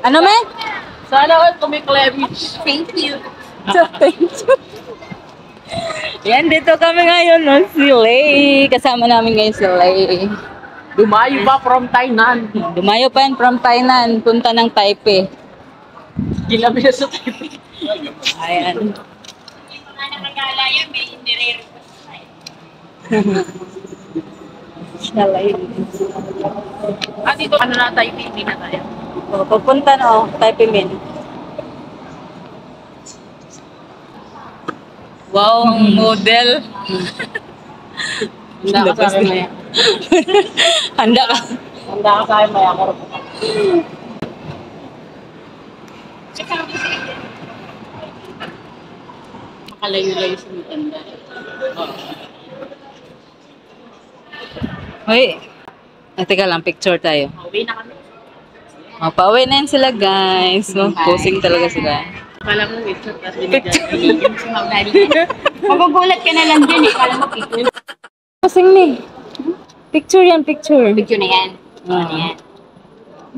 Ano, men? Sana all kumiklevich. Thank you. Thank you. Yan, dito kami ngayon, no? Si Lay. Kasama namin ngayon si Lay. Dumayo pa from Tainan. Dumayo pa yan from Tainan. Punta ng Taipei. Gilabi na sa Taipei. Ayan. Mga nakagala yan, may nire-request tayo. Si Lay. Dito ano na Taipei, hindi na tayo. O, pupunta na, Taipei Min. Wow, ang model. Handa ka sa akin maya. Handa ka. Handa ka sa akin maya. Makalayo-layo sa matanda. Uy. Teka lang, picture tayo. Uwi na kami. Pauwi na yan sila, guys. No? Posing talaga sila. Kala mo picture, tapos binigyan si Ma'am Lali. Magugulat ka na lang dyan eh. Kala mo picture. Posing ni. Picture yan, picture. Picture na yan. Ano yan?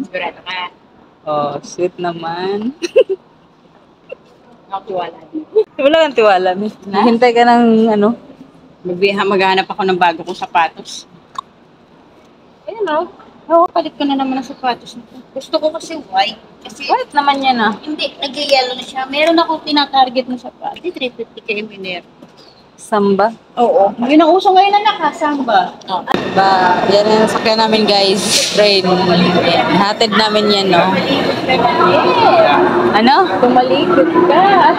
Sigurado ka. Oh, sweet naman. Nakatiwala din. Wala kang tiwala. Hintay ka ng ano? Maghanap ako ng bago kong sapatos. Ayun o. Oo, palit ko na naman ng sapatos. Gusto ko kasi white. Kasi White naman yan ah. hindi, nag-yellow na siya. Meron akong tinatarget na sapatos. 350 kay Miner. Samba. Oo. Yun ang uso ngayon na nakasamba. Oh. Yan ang sakyan namin, guys. Train. Yan. Hatid namin yan, no? Yeah. Ano? Tumalikod ka.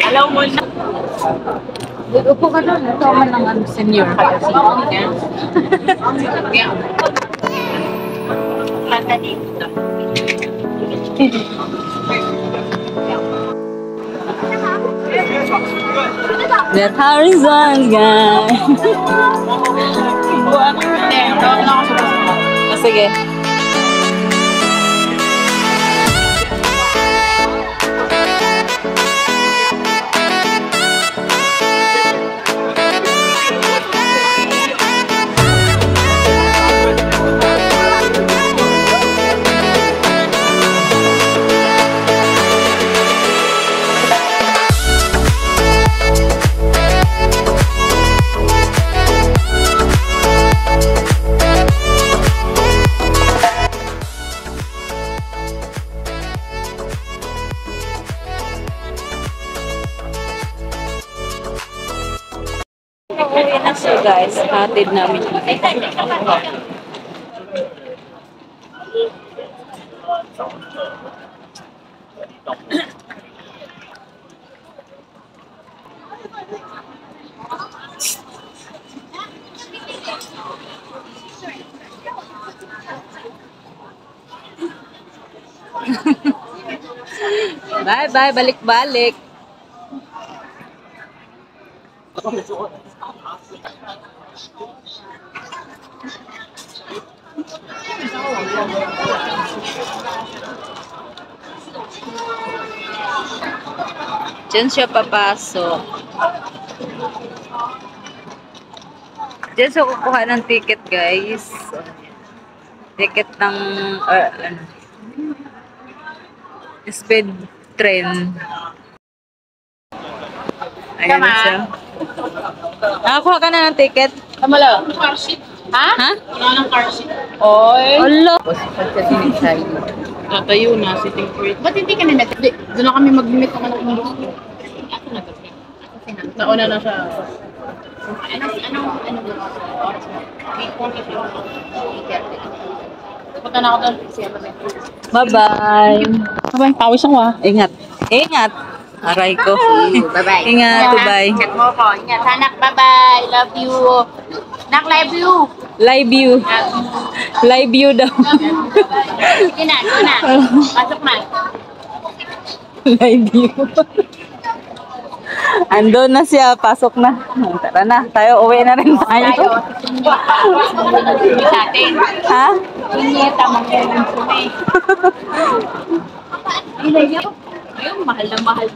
Alam mo na. Upo ka doon. Ito man ng ano, senior. Kata dito. That horizon, guys. Sige. Uwi na siya, guys. Hatid namin. Bye-bye. Balik-balik. Diyan siya papasok. Diyan siya kukuha ng ticket, guys. Ticket ng speed train. Ayan na siya. Nakakuha ka na ng ticket? Tama lang. Car seat. Ha? Ha? Wala ng car seat. Oy. Olo! Tatayo na, sitting for it. Ba't hindi ka na nag-limit? Doon na kami mag-limit ng anak ng gusto. Ako nag-limit. Nauna na siya. Ano oras mo? 8:40. Punta na ako doon. Bye-bye! Bye-bye. Pawis ako ah. Ingat! Ingat! Aray ko. Bye-bye. Ingat, bye-bye. Chat mo ko. Ingat, anak. Bye-bye. Love you. Anak, love you. Live view. Live view daw. Sige na, go na. Pasok na. Live view. Andun na siya. Pasok na. Tara na. Tayo, uwi na rin tayo. Sa atin. Ha? Hindi, tamang yun. Ayun, mahal na mahal.